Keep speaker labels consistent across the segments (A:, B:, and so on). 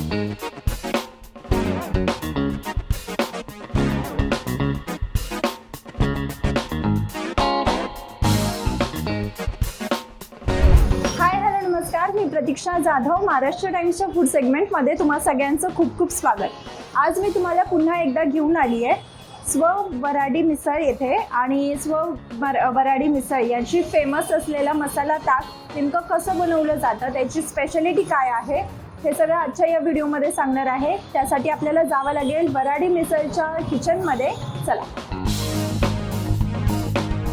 A: मी प्रतीक्षा Jadhav, Maharashtra टाइम्सच्या food सेगमेंटमध्ये तुम्हा सगळ्यांचं खूप खूप स्वागत। आज मी तुम्हाला पुन्हा एकदा घेऊन आली आहे वराडी मिसळ येथे आणि वराडी मिसळ यांची फेमस असलेला मसाला ताक नेमकं कसं बनवलं जातं, त्याची स्पेशालिटी काय आहे हे सगळं आजच्या या व्हिडिओमध्ये सांगणार आहे। त्यासाठी आपल्याला जावं लागेल वराडी मिसळच्या किचनमध्ये। चला,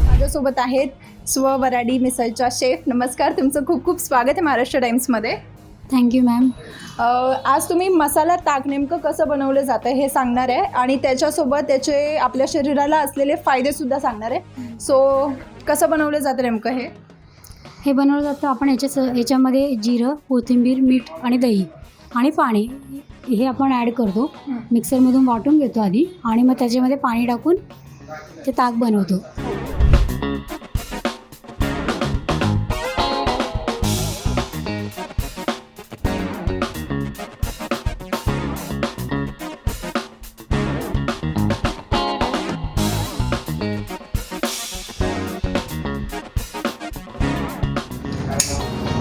A: माझ्यासोबत आहेत वराडी मिसळच्या शेफ। नमस्कार, तुमचं खूप खूप स्वागत आहे महाराष्ट्र टाइम्समध्ये।
B: Thank you ma'am.
A: आज तुम्ही मसाला ताक नेमकं कसं बनवलं जातं हे सांगणार आहे आणि त्याच्यासोबत त्याचे आपल्या शरीराला असलेले फायदेसुद्धा सांगणार आहे। सो कसं बनवलं जातं नेमकं
B: हे बनवलं जातं आपण याच्यामध्ये जिरं, कोथिंबीर, मीठ आणि दही आणि पाणी हे आपण ॲड करतो। मिक्सरमधून वाटून घेतो आधी आणि मग त्याच्यामध्ये पाणी टाकून ते ताक बनवतो।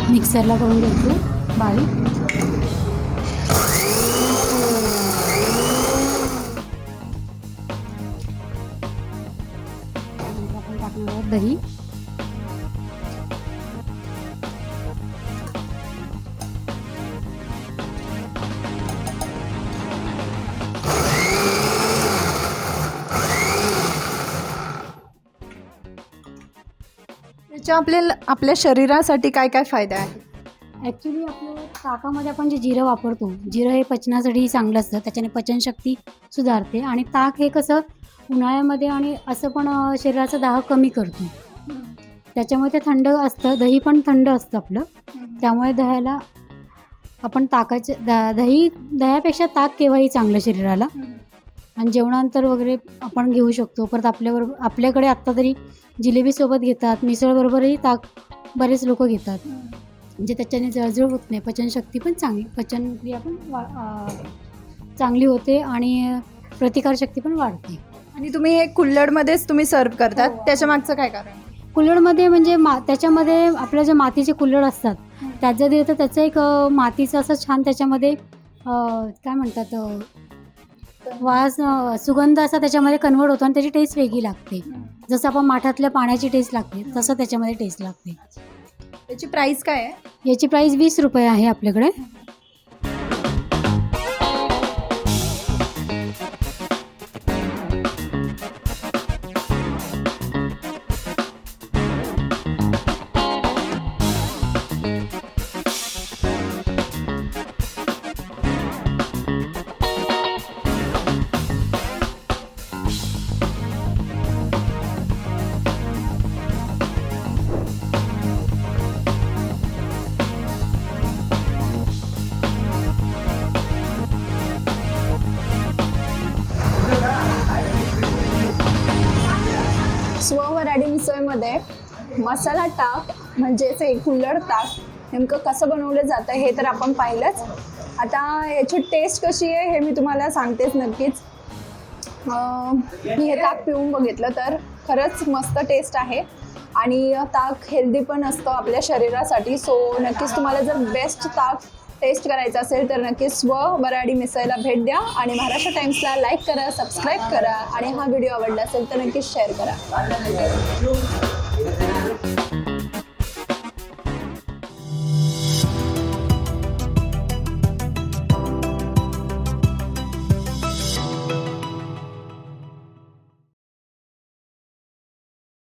B: मिक्सरला करून घेतो बारीक। आपण टाकणार आहोत दही,
A: आपल्या शरीरासाठी काय काय फायदा आहे?
B: ॲक्च्युली आपल्या ताकामध्ये आपण जे जिरं वापरतो, जिरं हे पचनासाठी चांगलं असतं, त्याच्याने पचनशक्ती सुधारते आणि ताक हे कसं उन्हाळ्यामध्ये आणि असं पण शरीराचा दाह कमी करतो। त्याच्यामुळे ते थंड असतं, दही पण थंड असतं आपलं, त्यामुळे दह्याला आपण दह्यापेक्षा ताक केव्हाही चांगलं शरीराला। आणि जेवणानंतर वगैरे आपण घेऊ शकतो। परत आपल्याकडे आत्ता तरी जिलेबीसोबत घेतात, मिसळबरोबरही ताक बरेच लोक घेतात, म्हणजे त्याच्याने जळजळ होत नाही, पचनशक्ती पण पचनक्रिया पण चांगली होते आणि प्रतिकारशक्ती पण वाढते।
A: आणि तुम्ही हे कुल्हडमध्येच तुम्ही सर्व करतात, त्याच्या मागचं काय कारण?
B: कुल्हडमध्ये म्हणजे त्याच्यामध्ये आपल्या जे मातीचे कुल्हड असतात त्यात जर दिलं तर त्याचं एक मातीचं असं छान त्याच्यामध्ये काय म्हणतात वास, सुगंध असा त्याच्यामध्ये कन्वर्ट होतो आणि त्याची टेस्ट वेगळी लागते। जसं आपण माठातल्या पाण्याची टेस्ट लागते तसं त्याच्यामध्ये टेस्ट लागते।
A: याची प्राईस काय आहे?
B: याची प्राईस 20 रुपये आहे आपल्याकडे।
A: वराडी मिसळमध्ये मसाला ताक म्हणजेच एक कुल्हड ताक नेमकं कसं बनवलं जातं हे तर आपण पाहिलंच। आता याची टेस्ट कशी आहे हे मी तुम्हाला सांगतेच नक्कीच। मी हे ताक पिऊन बघितलं तर खरंच मस्त टेस्ट आहे आणि ताक हेल्दी पण असतं आपल्या शरीरासाठी। सो नक्कीच तुम्हाला जर बेस्ट ताक टेस्ट करायचं असेल तर नक्कीच वराडी मिसळला भेट द्या आणि महाराष्ट्र टाइम्सला लाईक करा, सबस्क्राईब करा आणि हा व्हिडिओ आवडला असेल तर नक्कीच शेअर करा।